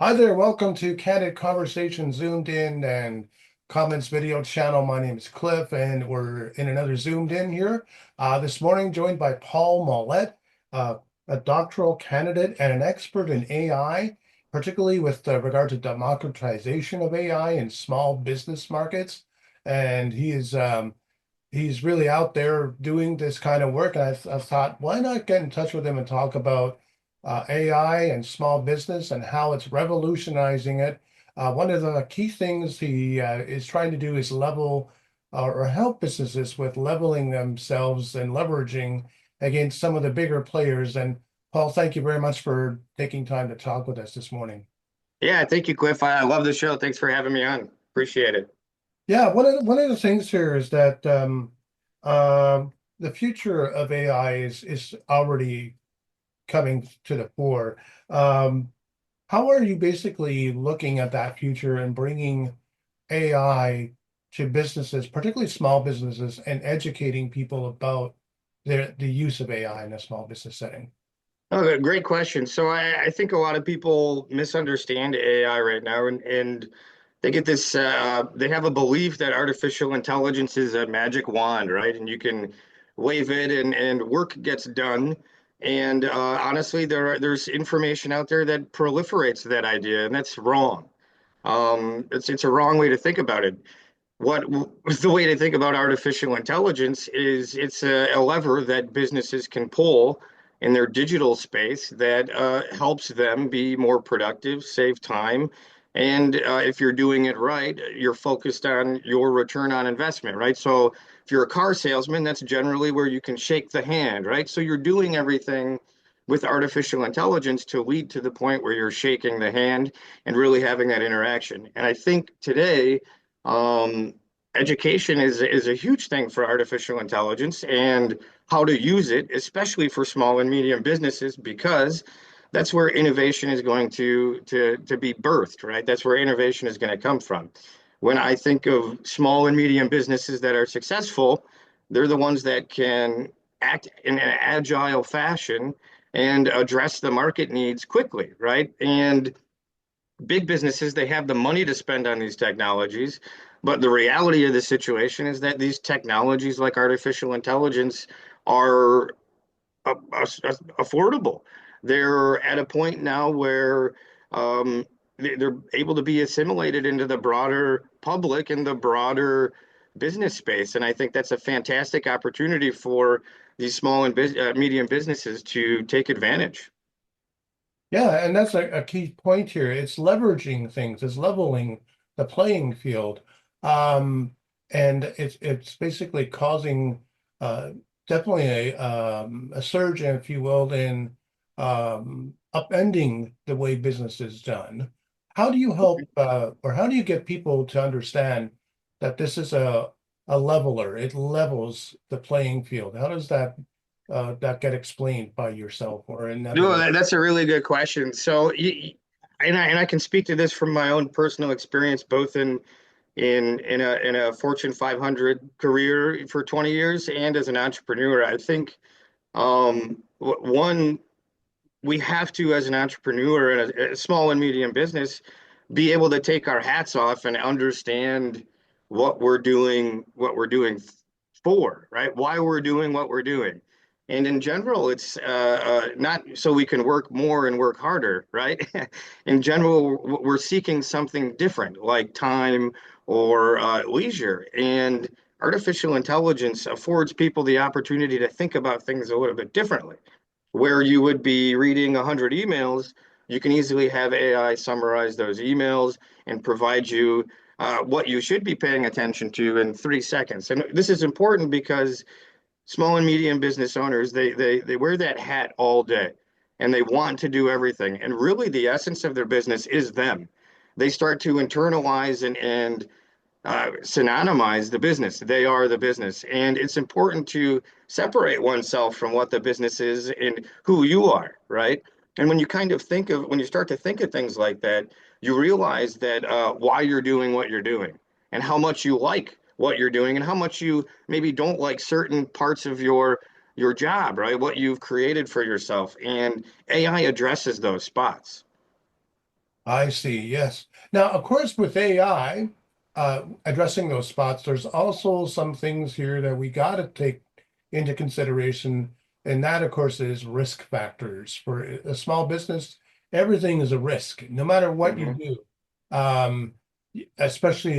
Hi there, welcome to Candid Conversation Zoomed In and Comments video channel. My name is Cliff, and we're in another Zoomed In here. This morning, joined by Paul Mallot, uh, a doctoral candidate and an expert in AI, particularly with regard to democratization of AI in small business markets. And he's really out there doing this kind of work. And I thought, why not get in touch with him and talk about AI and small business and how it's revolutionizing it. One of the key things he is trying to do is level or help businesses with leveling themselves and leveraging against some of the bigger players. And Paul, thank you very much for taking time to talk with us this morning. Yeah, thank you, Cliff. I love the show. Thanks for having me on. Appreciate it. Yeah, one of the things here is that the future of AI is already coming to the fore. Um, How are you basically looking at that future and bringing AI to businesses, particularly small businesses, and educating people about the use of AI in a small business setting? Oh, great question. So I think a lot of people misunderstand AI right now, and they get this, they have a belief that artificial intelligence is a magic wand, right? And you can wave it and work gets done. And honestly, there's information out there that proliferates that idea, and that's wrong. It's a wrong way to think about it. What the way to think about artificial intelligence is it's a lever that businesses can pull in their digital space that helps them be more productive, save time, and if you're doing it right, you're focused on your return on investment, right? So if you're a car salesman, that's generally where you can shake the hand, right? So you're doing everything with artificial intelligence to lead to the point where you're shaking the hand and really having that interaction. And I think today, um, education is a huge thing for artificial intelligence and how to use it, especially for small and medium businesses, because that's where innovation is going to be birthed, right? That's where innovation is going to come from. When I think of small and medium businesses that are successful, they're the ones that can act in an agile fashion and address the market needs quickly, right? And big businesses, they have the money to spend on these technologies, but the reality of the situation is that these technologies like artificial intelligence are affordable. They're at a point now where they're able to be assimilated into the broader public and the broader business space. And I think that's a fantastic opportunity for these small and medium businesses to take advantage. Yeah, and that's a key point here. It's leveraging things, it's leveling the playing field. Um, and it's basically causing uh, definitely a surge, if you will, in upending the way business is done. How do you help or how do you get people to understand that this is a leveler? It levels the playing field. How does that get explained by yourself or in other No, words? that's a really good question. So, and I can speak to this from my own personal experience, both in a Fortune 500 career for 20 years and as an entrepreneur. I think one, we have to, as an entrepreneur in a small and medium business, be able to take our hats off and understand what we're doing for, right? Why we're doing what we're doing. And in general, it's not so we can work more and work harder, right? In general, we're seeking something different, like time or leisure. And artificial intelligence affords people the opportunity to think about things a little bit differently. Where you would be reading 100 emails, you can easily have AI summarize those emails and provide you what you should be paying attention to in 3 seconds. And this is important because small and medium business owners, they wear that hat all day and they want to do everything. And really the essence of their business is them. They start to internalize and synonymize the business. They are the business. And it's important to separate oneself from what the business is and who you are, right? And when you start to think of things like that, you realize that why you're doing what you're doing and how much you like what you're doing and how much you maybe don't like certain parts of your job, right? What you've created for yourself. And AI addresses those spots. I see. Yes. Now, of course, with AI addressing those spots, there's also some things here that we got to take into consideration. And that, of course, is risk factors. For a small business, everything is a risk, no matter what you Hmm. do. Um, Especially,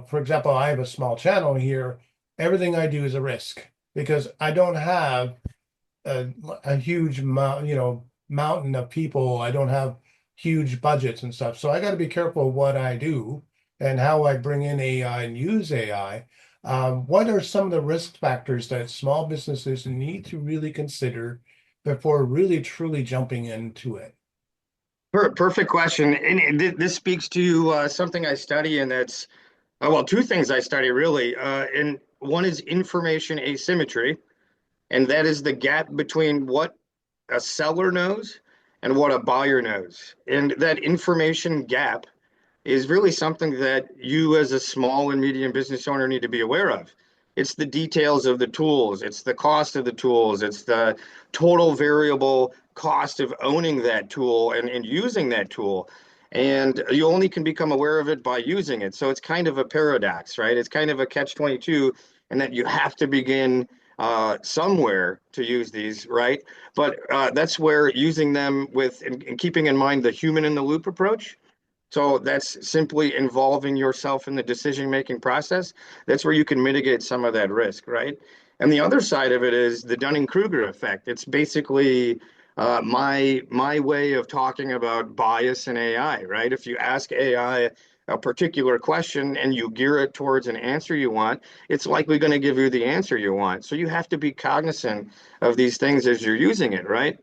for example, I have a small channel here. Everything I do is a risk because I don't have a, a huge mountain of people. I don't have huge budgets and stuff. So I got to be careful what I do and how I bring in AI and use AI. What are some of the risk factors that small businesses need to really consider before really truly jumping into it? Perfect question, and this speaks to something I study, and that's well, two things I study really, and one is information asymmetry, and that is the gap between what a seller knows and what a buyer knows, and that information gap is really something that you as a small and medium business owner need to be aware of. It's the details of the tools, it's the cost of the tools, it's the total variable cost of owning that tool and using that tool. And you only can become aware of it by using it. So it's kind of a paradox, right? It's kind of a catch-22, and that you have to begin somewhere to use these, right? But that's where using them with and keeping in mind the human in the loop approach, so that's simply involving yourself in the decision-making process. That's where you can mitigate some of that risk, right? And the other side of it is the Dunning-Kruger effect. It's basically my way of talking about bias in AI, right? If you ask AI a particular question and you gear it towards an answer you want, it's likely going to give you the answer you want. So you have to be cognizant of these things as you're using it, right?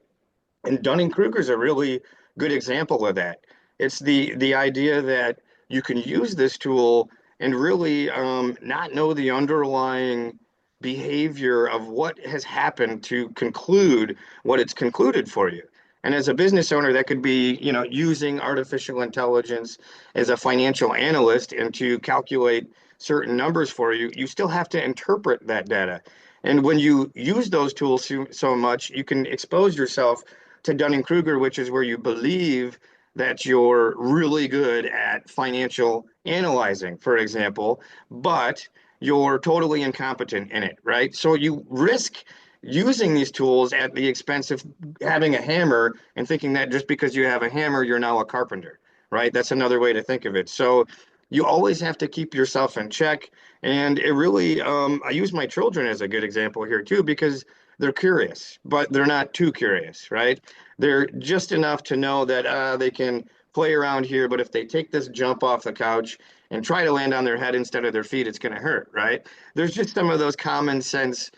And Dunning-Kruger is a really good example of that. It's the idea that you can use this tool and really not know the underlying behavior of what has happened to conclude what it's concluded for you. And as a business owner, that could be, using artificial intelligence as a financial analyst and to calculate certain numbers for you. You still have to interpret that data. And when you use those tools so much, you can expose yourself to Dunning-Kruger, which is where you believe that you're really good at financial analyzing, for example, but you're totally incompetent in it, right? So you risk using these tools at the expense of having a hammer and thinking that just because you have a hammer, you're now a carpenter, right? That's another way to think of it. So you always have to keep yourself in check. And it really, I use my children as a good example here too, because they're curious, but they're not too curious, right? They're just enough to know that they can play around here, but if they take this jump off the couch and try to land on their head instead of their feet, it's going to hurt, right? There's just some of those common sense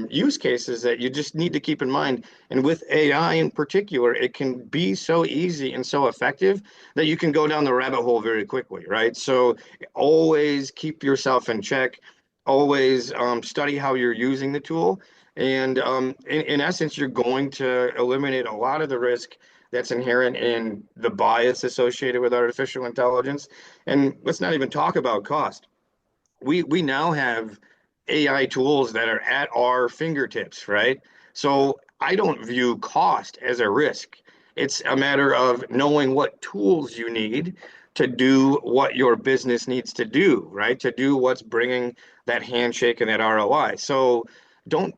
use cases that you just need to keep in mind. And with AI in particular, it can be so easy and so effective that you can go down the rabbit hole very quickly, right? So always keep yourself in check. Always study how you're using the tool, and in essence, you're going to eliminate a lot of the risk that's inherent in the bias associated with artificial intelligence. And let's not even talk about cost. We now have AI tools that are at our fingertips, right? So I don't view cost as a risk. It's a matter of knowing what tools you need to do what your business needs to do, right? To do what's bringing that handshake and that ROI. So don't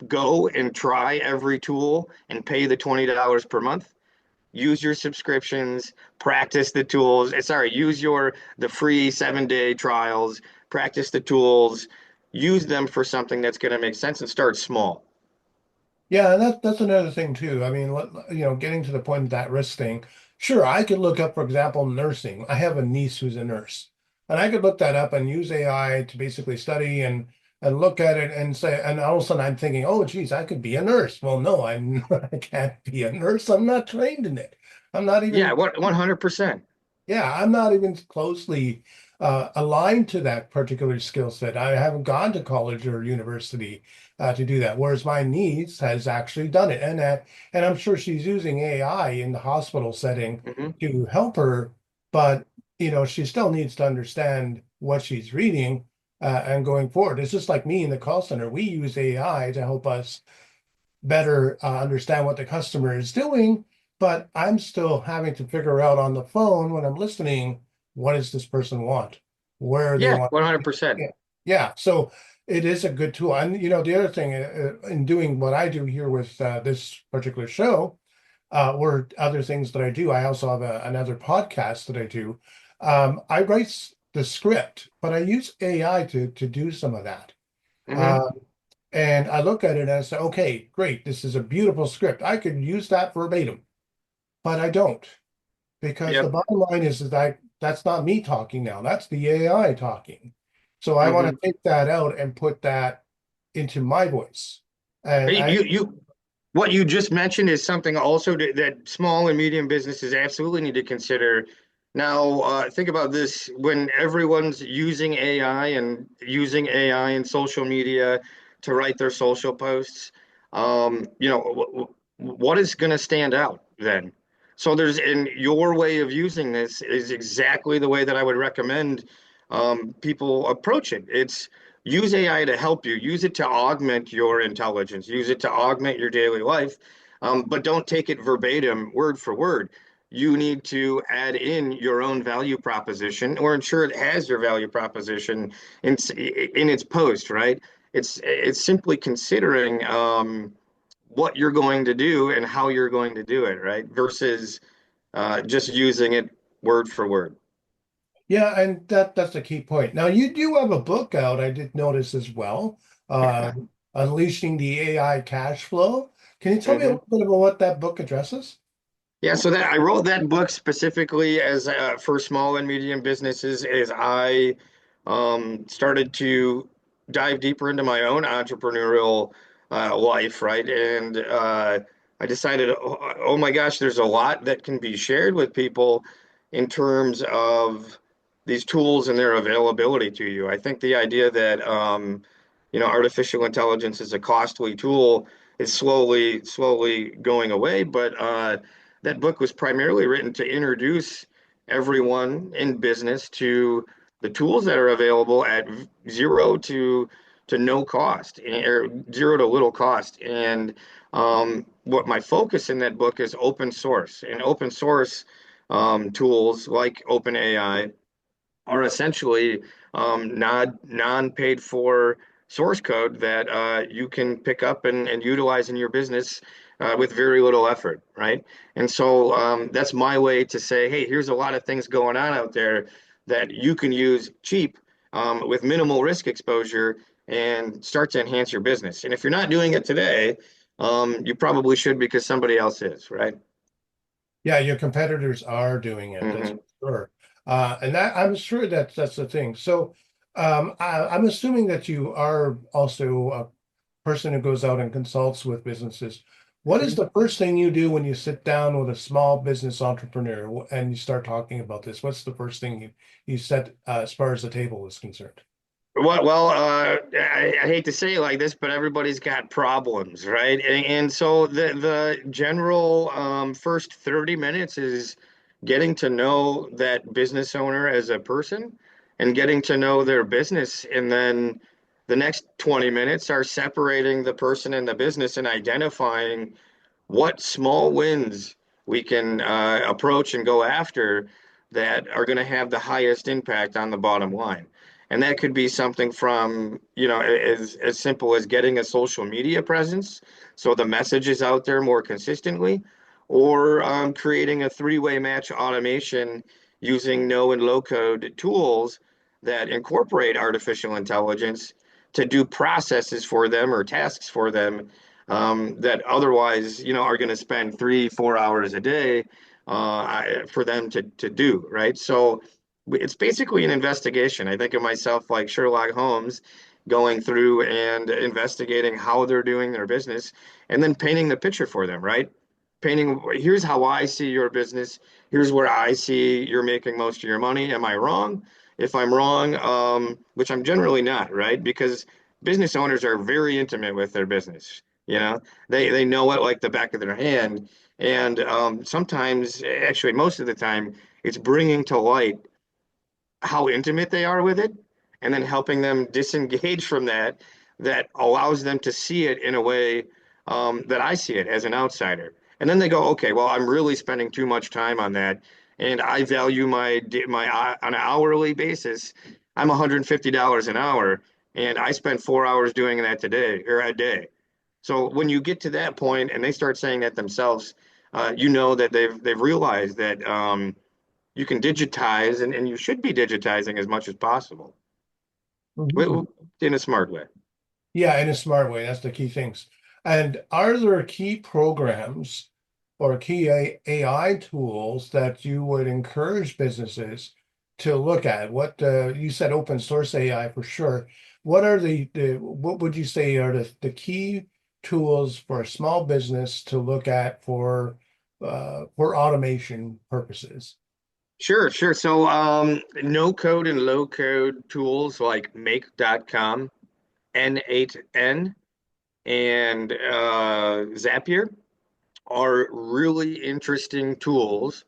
go and try every tool and pay the $20 per month. Use your subscriptions, practice the tools. Sorry, use the free 7-day trials, practice the tools, use them for something that's going to make sense and start small. Yeah, and that's another thing too. I mean, getting to the point of that risk thing. Sure, I could look up, for example, nursing. I have a niece who's a nurse, and I could look that up and use AI to basically study and look at it and say, and all of a sudden I'm thinking, oh, geez, I could be a nurse. Well, no, I'm I can't be a nurse. I'm not trained in it. I'm not Yeah, even what 100%. Yeah, I'm not even closely aligned to that particular skill set. I haven't gone to college or university to do that, whereas my niece has actually done it, and I'm sure she's using AI in the hospital setting Hmm. to help her. But she still needs to understand what she's reading and going forward. It's just like me in the call center. We use AI to help us better understand what the customer is doing. but I'm still having to figure out on the phone when I'm listening, what does this person want? Where they Yeah, want. 100%. Yeah. Yeah. So it is a good tool. And the other thing in doing what I do here with this particular show, or other things that I do, I also have another podcast that I do. I write the script, but I use AI to do some of that. Hmm. Uh, and I look at it and I say, okay, great, this is a beautiful script. I could use that verbatim, but I don't, because the Yep. bottom line is that that's not me talking now. That's the AI talking. So I want to Hmm. take that out and put that into my voice. And Hey, I, what you just mentioned is something also that small and medium businesses absolutely need to consider. Now, think about this: when everyone's using AI and using AI in social media to write their social posts, what is going to stand out then? So in your way of using this is exactly the way that I would recommend people approach it. It's use AI to help you, use it to augment your intelligence, use it to augment your daily life, but don't take it verbatim, word for word. You need to add in your own value proposition or ensure it has your value proposition in its post, right? It's simply considering what you're going to do and how you're going to do it, right? Versus just using it word for word. yeah, and that's a key point. Now you do have a book out, I did notice as well, uh, Unleashing the AI Cash Flow. Can you tell me a Mhm. little bit about what that book addresses? Yeah, so that I wrote that book specifically as for small and medium businesses as I started to dive deeper into my own entrepreneurial life, right? And I decided, oh my gosh, there's a lot that can be shared with people in terms of these tools and their availability to you. I think the idea that artificial intelligence is a costly tool is slowly going away, but that book was primarily written to introduce everyone in business to the tools that are available at zero to no cost, or zero to little cost. And what my focus in that book is open source, and open source tools like OpenAI are essentially non-paid for source code that you can pick up and utilize in your business with very little effort, right? And so that's my way to say, hey, here's a lot of things going on out there that you can use cheap with minimal risk exposure and start to enhance your business. And if you're not doing it today, you probably should because somebody else is, right? Yeah, your competitors are doing it, that's Hmm. for sure. And that I'm sure that's the thing. So I'm assuming that you are also a person who goes out and consults with businesses. What is the first thing you do when you sit down with a small business entrepreneur and you start talking about this? What's the first thing you set as far as the table is concerned? I hate to say it like this, but everybody's got problems, right? And so the general first 30 minutes is getting to know that business owner as a person and getting to know their business. And then the next 20 minutes are separating the person and the business and identifying what small wins we can approach and go after that are going to have the highest impact on the bottom line. And that could be something from, as simple as getting a social media presence, so the message is out there more consistently, or creating a three-way match automation using no and low code tools that incorporate artificial intelligence to do processes for them or tasks for them that otherwise, are going to spend 3, 4 hours a day for them to do, right? So it's basically an investigation. I think of myself like Sherlock Holmes going through and investigating how they're doing their business and then painting the picture for them, right? Painting, here's how I see your business. Here's where I see you're making most of your money. Am I wrong? If I'm wrong, which I'm generally not, right? Because business owners are very intimate with their business. They know it like the back of their hand. And sometimes, actually, most of the time, it's bringing to light how intimate they are with it, and then helping them disengage from that allows them to see it in a way that I see it as an outsider. And then they go, okay, well, I'm really spending too much time on that, and I value my on an hourly basis. I'm $150 an hour, and I spend 4 hours doing that today or a day. So when you get to that point, and they start saying that themselves, you know that they've realized that you can digitize, and you should be digitizing as much as possible Mhm. in a smart way. Yeah, in a smart way. That's the key things. And are there key programs or key AI tools that you would encourage businesses to look at? What you said open source AI for sure. What are the what would you say are the key tools for a small business to look at for automation purposes? Sure, sure. So, no code and low code tools like make.com, N8N, and Zapier are really interesting tools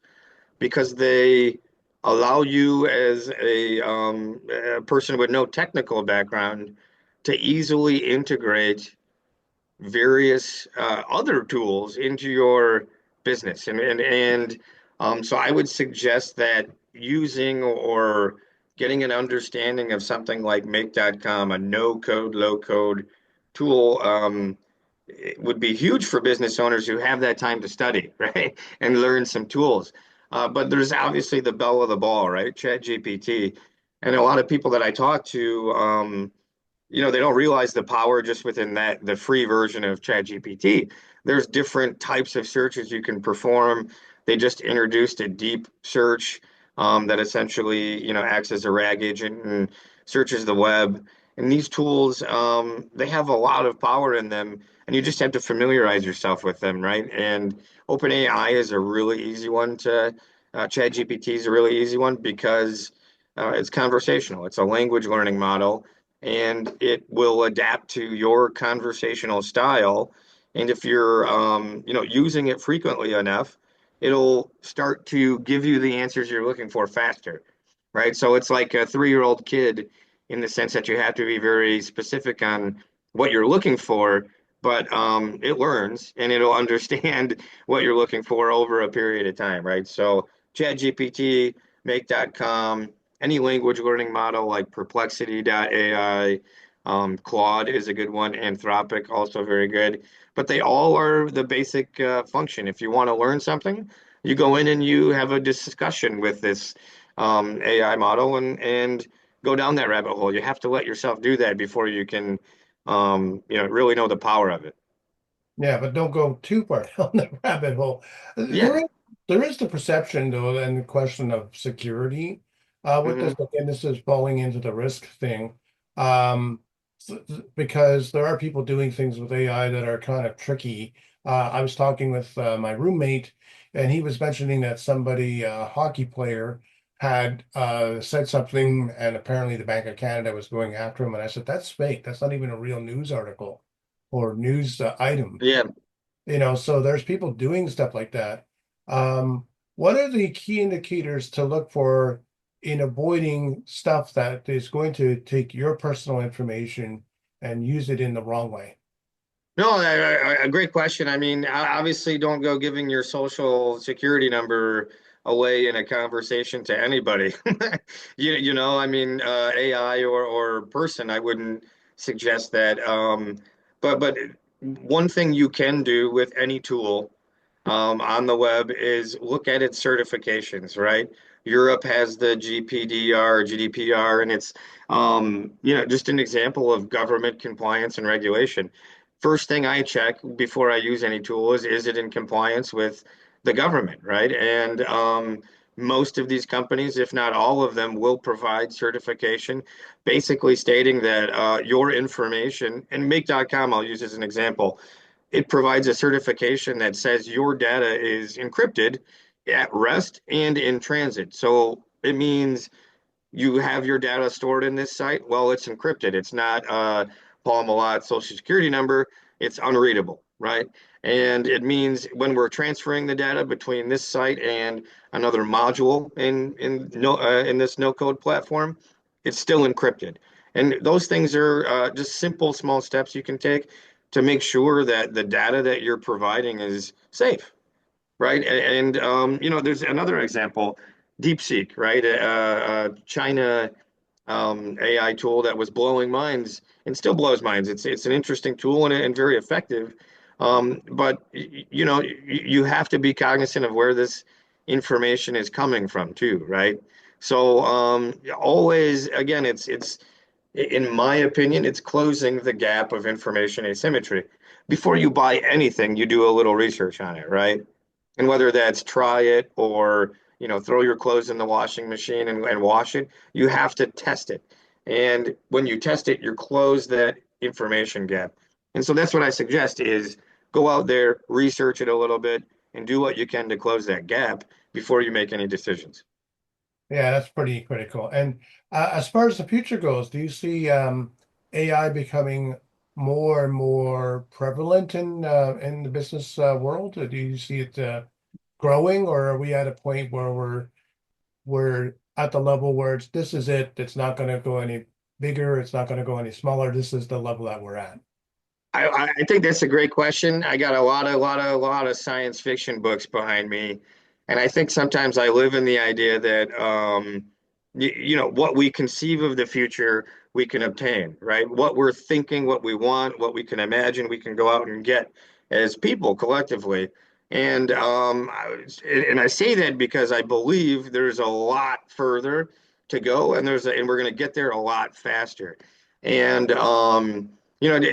because they allow you as a person with no technical background to easily integrate various other tools into your business. So I would suggest that using or getting an understanding of something like make.com, a no code, low code tool, it would be huge for business owners who have that time to study, right? And learn some tools. But there's obviously the bell of the ball, right? Chat GPT. And a lot of people that I talk to, they don't realize the power just within that, the free version of ChatGPT. There's different types of searches you can perform. They just introduced a deep search that essentially, acts as a RAG agent and searches the web. And these tools, they have a lot of power in them, and you just have to familiarize yourself with them, right? And OpenAI is a really easy one to, ChatGPT is a really easy one because it's conversational. It's a language learning model and it will adapt to your conversational style. And if you're, using it frequently enough, it'll start to give you the answers you're looking for faster, right? So it's like a 3-year-old kid in the sense that you have to be very specific on what you're looking for, but it learns and it'll understand what you're looking for over a period of time, right? So ChatGPT, Make.com, any language learning model like Perplexity.ai, Claude is a good one, Anthropic also very good, but they all are the basic function. If you want to learn something, you go in and you have a discussion with this AI model and go down that rabbit hole. You have to let yourself do that before you can, really know the power of it. Yeah, but don't go too far down the rabbit hole. Yeah. There is the perception, though, and the question of security. With Hmm. this, again, this is falling into the risk thing. Um, because there are people doing things with AI that are kind of tricky. I was talking with my roommate, and he was mentioning that somebody, a hockey player, had said something, and apparently the Bank of Canada was going after him. And I said, "That's fake. That's not even a real news article or news item." Yeah. So there's people doing stuff like that. What are the key indicators to look for in avoiding stuff that is going to take your personal information and use it in the wrong way? No, a great question. I mean, obviously, don't go giving your social security number away in a conversation to anybody. I mean, AI or person, I wouldn't suggest that. But one thing you can do with any tool on the web is look at its certifications, right? Europe has the GPDR, GDPR, and it's just an example of government compliance and regulation. First thing I check before I use any tool is it in compliance with the government, right? And most of these companies, if not all of them, will provide certification, basically stating that your information, and make.com I'll use as an example, it provides a certification that says your data is encrypted at rest and in transit. So it means you have your data stored in this site. Well, it's encrypted. It's not Paul Mallot social security number. It's unreadable, right? And it means when we're transferring the data between this site and another module in this no code platform, it's still encrypted. And those things are just simple, small steps you can take to make sure that the data that you're providing is safe. right? There's another example, DeepSeek, right? China AI tool that was blowing minds and still blows minds. It's an interesting tool and very effective. But you have to be cognizant of where this information is coming from too, right? So always, again, it's in my opinion, it's closing the gap of information asymmetry. Before you buy anything, you do a little research on it, right? And whether that's try it or throw your clothes in the washing machine and wash it, you have to test it. And when you test it, you close that information gap. And so that's what I suggest is go out there, research it a little bit, and do what you can to close that gap before you make any decisions. Yeah, that's pretty critical. And as far as the future goes, do you see AI becoming more and more prevalent in the business world? Or do you see it growing, or are we at a point where we're at the level where this is it? It's not going to go any bigger. It's not going to go any smaller. This is the level that we're at. I think that's a great question. I got a lot of science fiction books behind me, and I think sometimes I live in the idea that what we conceive of the future we can obtain, right? What we're thinking, what we want, what we can imagine, we can go out and get as people collectively. And I say that because I believe there's a lot further to go, and we're going to get there a lot faster. And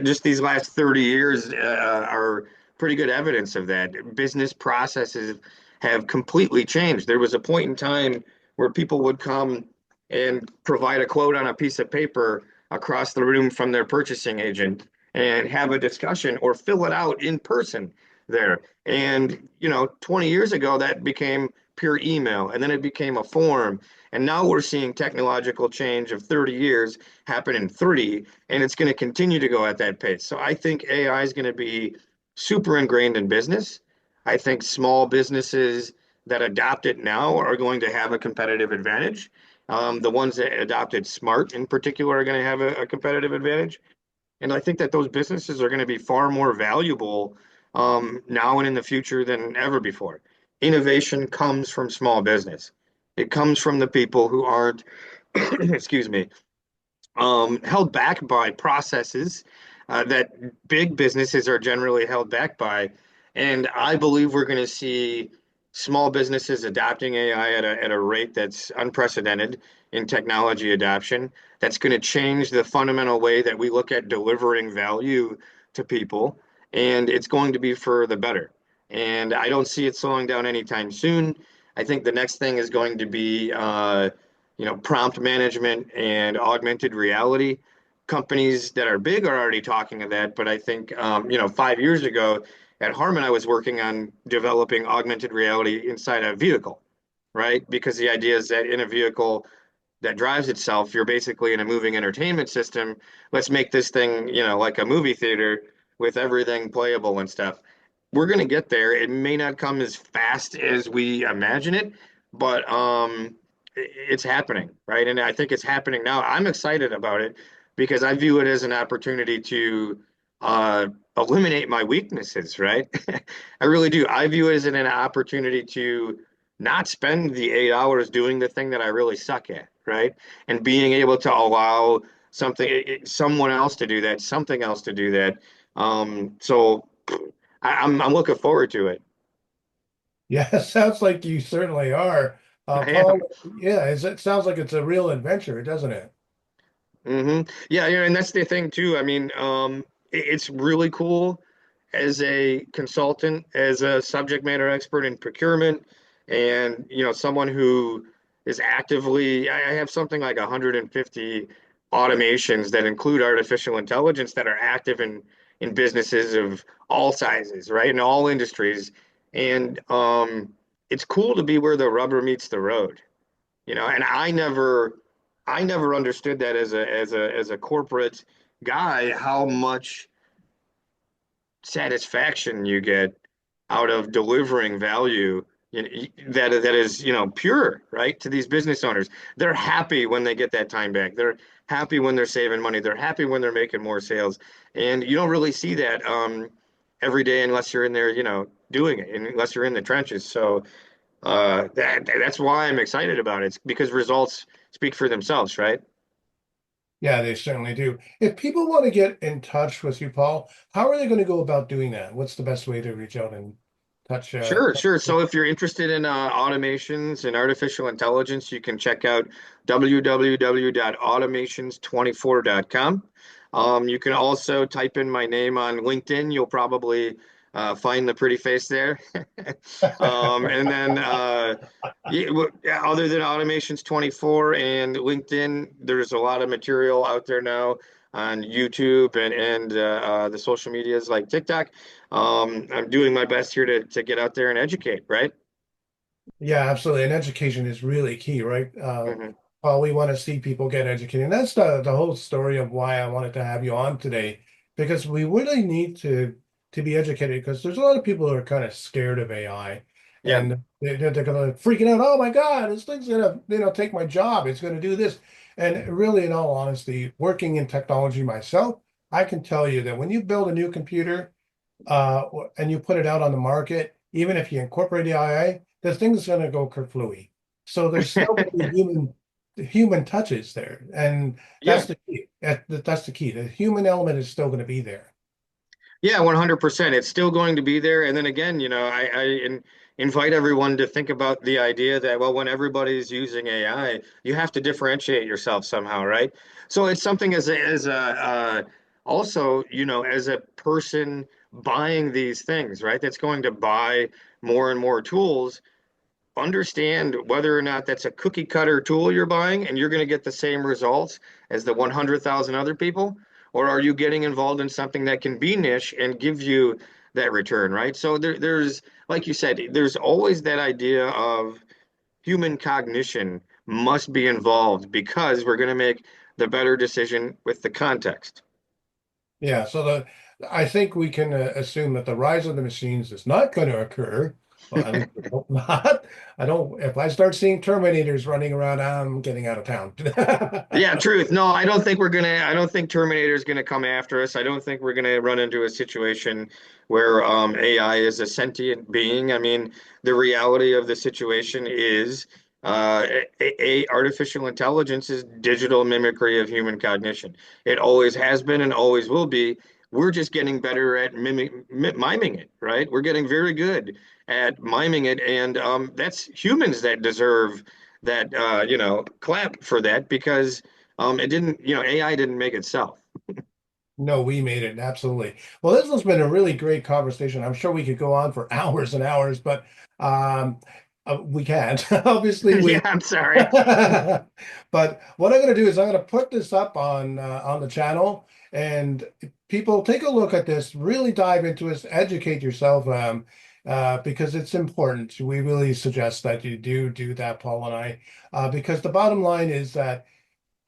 just these last 30 years are pretty good evidence of that. Business processes have completely changed. There was a point in time where people would come and provide a quote on a piece of paper across the room from their purchasing agent and have a discussion or fill it out in person there. And 20 years ago, that became pure email, and then it became a form. And now we're seeing technological change of 30 years happen in 3, and it's going to continue to go at that pace. So I think AI is going to be super ingrained in business. I think small businesses that adopt it now are going to have a competitive advantage. The ones that adopted smart in particular are going to have a competitive advantage. And I think that those businesses are going to be far more valuable now and in the future than ever before. Innovation comes from small business. It comes from the people who aren't, excuse me, held back by processes that big businesses are generally held back by. And I believe we're going to see small businesses adopting AI at a rate that's unprecedented in technology adoption. That's going to change the fundamental way that we look at delivering value to people. And it's going to be for the better. And I don't see it slowing down anytime soon. I think the next thing is going to be prompt management and augmented reality. Companies that are big are already talking of that, but I think 5 years ago at Harman, I was working on developing augmented reality inside a vehicle, right? Because the idea is that in a vehicle that drives itself, you're basically in a moving entertainment system. Let's make this thing, like a movie theater with everything playable and stuff. We're going to get there. It may not come as fast as we imagine it, but it's happening, right? And I think it's happening now. I'm excited about it because I view it as an opportunity to uh, eliminate my weaknesses, right? I really do. I view it as an opportunity to not spend the 8 hours doing the thing that I really suck at, right? And being able to allow someone else to do that, something else to do that. So I'm looking forward to it. Yeah, it sounds like you certainly are. I Paul, am. yeah, it sounds like it's a real adventure, doesn't it? Yeah, and that's the thing too. I mean, it's really cool as a consultant, as a subject matter expert in procurement, and someone who is actively. I have something like 150 automations that include artificial intelligence that are active in businesses of all sizes, right, in all industries, and it's cool to be where the rubber meets the road. And I never understood that as a corporate guy, how much satisfaction you get out of delivering value, that is pure, right, to these business owners. They're happy when they get that time back. They're happy when they're saving money. They're happy when they're making more sales. And you don't really see that every day unless you're in there doing it unless you're in the trenches. So that's why I'm excited about it. It's because results speak for themselves, right? Yeah, they certainly do. If people want to get in touch with you, Paul, how are they going to go about doing that? What's the best way to reach out and touch? Sure, sure. So if you're interested in automations and artificial intelligence, you can check out www.automations24.com. You can also type in my name on LinkedIn. You'll probably find the pretty face there. And then, yeah, other than Automations 24 and LinkedIn, there's a lot of material out there now on YouTube and the social medias like TikTok. I'm doing my best here to get out there and educate, right? Yeah, absolutely. And education is really key, right? Hmm. Well, we want to see people get educated. And that's the whole story of why I wanted to have you on today, because we really need to be educated because there's a lot of people who are kind of scared of AI Yeah, and they're going to freaking out. Oh my God, this thing's going to, take my job. It's going to do this. And really, in all honesty, working in technology myself, I can tell you that when you build a new computer, and you put it out on the market, even if you incorporate AI, the thing's going to go kerflooey. So there's still going to be human touches there, and that's yeah. the key. That's the key. The human element is still going to be there. Yeah, 100%. It's still going to be there. And then again, invite everyone to think about the idea that, well, when everybody's using AI, you have to differentiate yourself somehow, right? So it's something also, as a person buying these things, right? That's going to buy more and more tools. Understand whether or not that's a cookie cutter tool you're buying and you're going to get the same results as the 100,000 other people, or are you getting involved in something that can be niche and give you that return, right? So there's, like you said, there's always that idea of human cognition must be involved because we're going to make the better decision with the context. Yeah. So I think we can assume that the rise of the machines is not going to occur. Well, at least I hope not. I don't. If I start seeing Terminators running around, I'm getting out of town. Yeah, truth. No, I don't think Terminator's gonna come after us. I don't think we're gonna run into a situation where AI is a sentient being. I mean, the reality of the situation is artificial intelligence is digital mimicry of human cognition. It always has been and always will be. We're just getting better at miming it, right? We're getting very good at miming it, and that's humans that deserve that clap for that because it didn't, AI didn't make itself. No, we made it. Absolutely. Well, this has been a really great conversation. I'm sure we could go on for hours and hours, but um, we can't. Obviously, Yeah, we. I'm sorry. But what I'm going to do is I'm going to put this up on the channel, and people take a look at this, really dive into it, educate yourself, because it's important. We really suggest that you do that, Paul and I, because the bottom line is that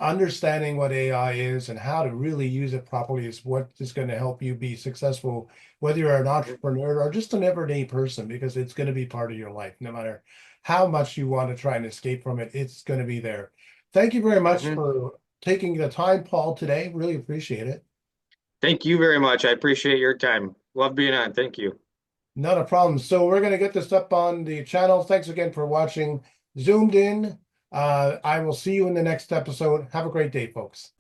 understanding what AI is and how to really use it properly is what is going to help you be successful, whether you're an entrepreneur or just an everyday person, because it's going to be part of your life. No matter how much you want to try and escape from it, it's going to be there. Thank you very much Hmm. for taking the time, Paul, today. Really appreciate it. Thank you very much. I appreciate your time. Love being on. Thank you. Not a problem. So we're going to get this up on the channel. Thanks again for watching Zoomed In. I will see you in the next episode. Have a great day, folks.